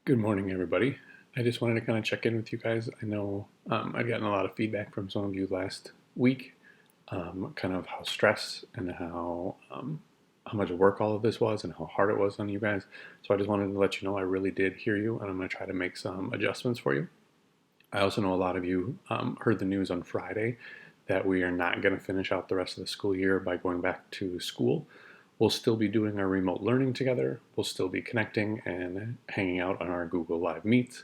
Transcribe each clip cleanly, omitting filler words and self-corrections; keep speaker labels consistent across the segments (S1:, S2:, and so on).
S1: Good morning, everybody. I just wanted to kind of check in with you guys. I know I'd gotten a lot of feedback from some of you last week, kind of how stressed and how much work all of this was and how hard it was on you guys. So I just wanted to let you know I really did hear you, and I'm going to try to make some adjustments for you. I also know a lot of you heard the news on Friday that we are not going to finish out the rest of the school year by going back to school. We'll still be doing our remote learning together. We'll still be connecting and hanging out on our Google Live Meets,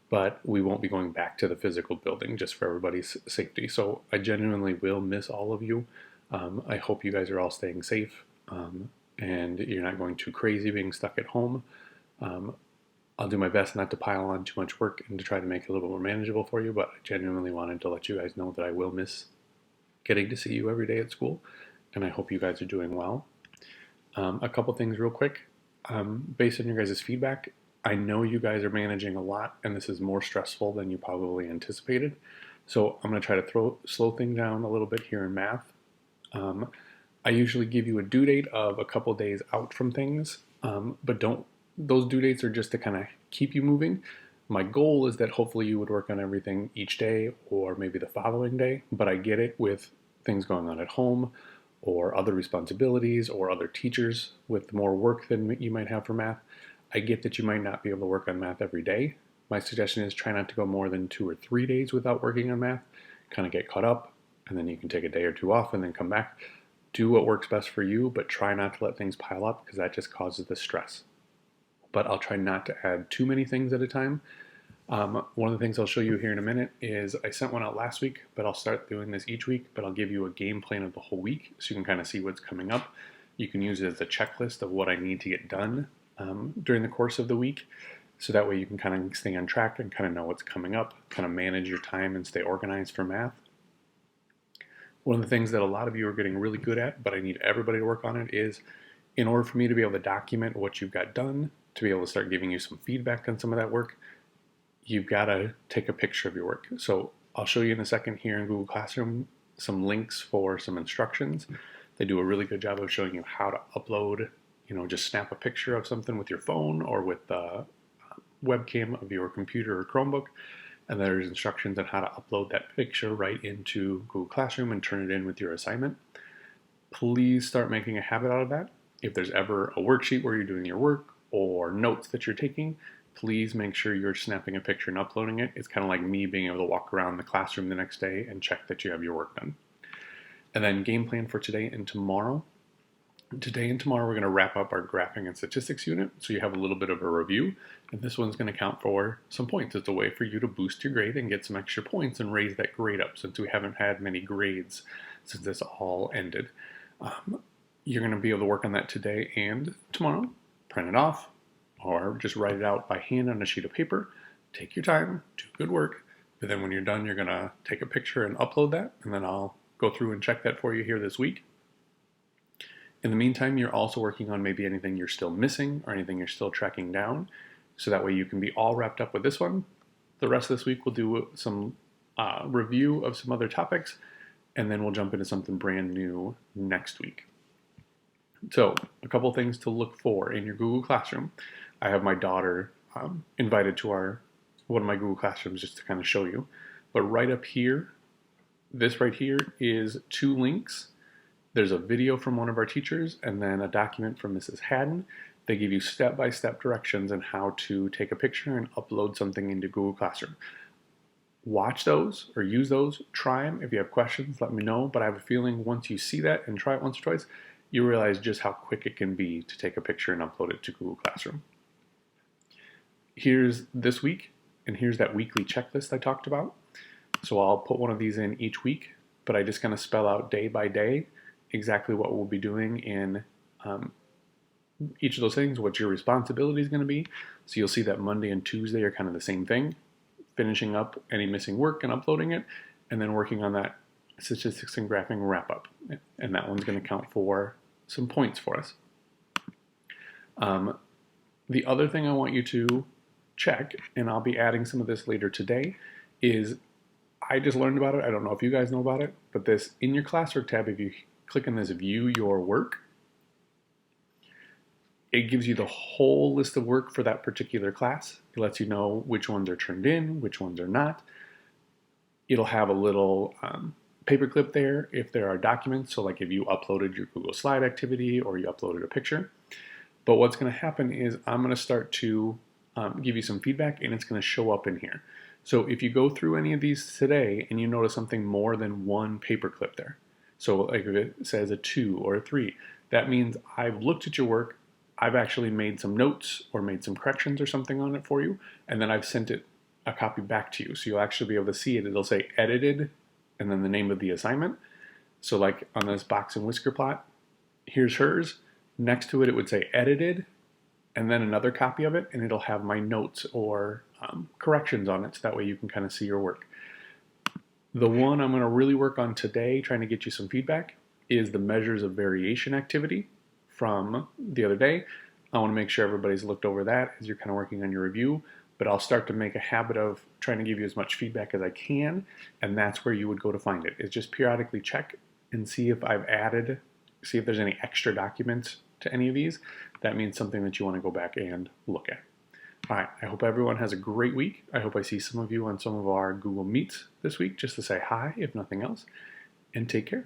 S1: but we won't be going back to the physical building just for everybody's safety. So I genuinely will miss all of you. I hope you guys are all staying safe and you're not going too crazy being stuck at home. Um, I'll do my best not to pile on too much work and to try to make it a little bit more manageable for you, but I genuinely wanted to let you guys know that I will miss getting to see you every day at school, and I hope you guys are doing well. A couple things real quick. Based on your guys' feedback, I know you guys are managing a lot, and this is more stressful than you probably anticipated. So I'm going to try to slow things down a little bit here in math. I usually give you a due date of a couple days out from things, but don't. Those due dates are just to kind of keep you moving. My goal is that hopefully you would work on everything each day or maybe the following day, but I get it with things going on at home or other responsibilities or other teachers with more work than you might have for math. I get that you might not be able to work on math every day. My suggestion is try not to go more than 2 or 3 days without working on math. Kind of get caught up, and then you can take a day or two off and then come back. Do what works best for you, but try not to let things pile up because that just causes the stress. But I'll try not to add too many things at a time. One of the things I'll show you here in a minute is I sent one out last week, but I'll start doing this each week, but I'll give you a game plan of the whole week so you can kind of see what's coming up. You can use it as a checklist of what I need to get done during the course of the week. So that way you can kind of stay on track and kind of know what's coming up, kind of manage your time and stay organized for math. One of the things that a lot of you are getting really good at, but I need everybody to work on it, is in order for me to be able to document what you've got done, to be able to start giving you some feedback on some of that work, you've got to take a picture of your work. So I'll show you in a second here in Google Classroom some links for some instructions. They do a really good job of showing you how to upload, just snap a picture of something with your phone or with the webcam of your computer or Chromebook. And there's instructions on how to upload that picture right into Google Classroom and turn it in with your assignment. Please start making a habit out of that. If there's ever a worksheet where you're doing your work or notes that you're taking, please make sure you're snapping a picture and uploading it. It's kind of like me being able to walk around the classroom the next day and check that you have your work done. And then game plan for today and tomorrow. Today and tomorrow we're going to wrap up our graphing and statistics unit, so you have a little bit of a review, and this one's going to count for some points. It's a way for you to boost your grade and get some extra points and raise that grade up, since we haven't had many grades since this all ended. You're going to be able to work on that today and tomorrow. Print it off, or just write it out by hand on a sheet of paper. Take your time, do good work, but then when you're done, you're going to take a picture and upload that, and then I'll go through and check that for you here this week. In the meantime, you're also working on maybe anything you're still missing or anything you're still tracking down, so that way you can be all wrapped up with this one. The rest of this week we'll do some review of some other topics, and then we'll jump into something brand new next week. So, a couple things to look for in your Google Classroom. I have my daughter invited to one of my Google Classrooms just to kind of show you. But right up here, this right here is 2 links. There's a video from one of our teachers and then a document from Mrs. Haddon. They give you step-by-step directions on how to take a picture and upload something into Google Classroom. Watch those or use those. Try them. If you have questions, let me know. But I have a feeling once you see that and try it once or twice, you realize just how quick it can be to take a picture and upload it to Google Classroom. Here's this week, and here's that weekly checklist I talked about. So I'll put one of these in each week, but I just kind of spell out day by day exactly what we'll be doing in each of those things, what your responsibility is going to be. So you'll see that Monday and Tuesday are kind of the same thing, finishing up any missing work and uploading it, and then working on that statistics and graphing wrap up. And that one's going to count for some points for us. The other thing I want you to check, and I'll be adding some of this later today, is I just learned about it. I don't know if you guys know about it, but this in your classwork tab, if you click on this view your work, it gives you the whole list of work for that particular class. It lets you know which ones are turned in, which ones are not. It'll have a little paperclip there if there are documents. So like if you uploaded your Google Slide activity or you uploaded a picture. But what's going to happen is I'm going to start to give you some feedback, and it's going to show up in here. So if you go through any of these today and you notice something more than one paperclip there, so like if it says a 2 or a 3, that means I've looked at your work, I've actually made some notes or made some corrections or something on it for you, and then I've sent it a copy back to you. So you'll actually be able to see it. It'll say edited and then the name of the assignment. So like on this box and whisker plot, here's hers. Next to it, it would say edited and then another copy of it, and it'll have my notes or corrections on it, so that way you can kind of see your work. The one I'm going to really work on today, trying to get you some feedback, is the measures of variation activity from the other day. I want to make sure everybody's looked over that as you're kind of working on your review, but I'll start to make a habit of trying to give you as much feedback as I can, and that's where you would go to find it, is just periodically check and see if I've added, see if there's any extra documents to any of these. That means something that you want to go back and look at. All right, I hope everyone has a great week. I hope I see some of you on some of our Google Meets this week just to say hi, if nothing else, and take care.